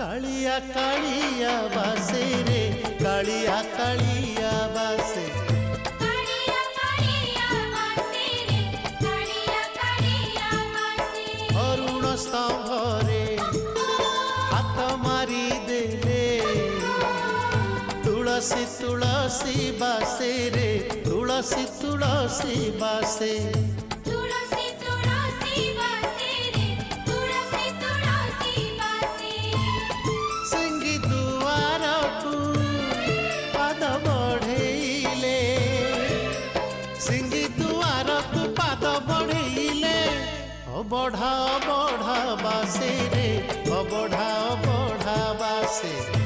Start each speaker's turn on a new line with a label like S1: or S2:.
S1: कालिया कालिया बासे रे कालिया कालिया बासे अरुण स्तंभरे हाथ मारी देले तुलसी तुलसी बासे रे तुलसी तुलसी बासे सिंगी दुआर को पाद बढ़ेले सिंगी दुआर को पाद बढ़ेले बढ़ा बढ़ा बासे रे बढ़ा बढ़ा बासे।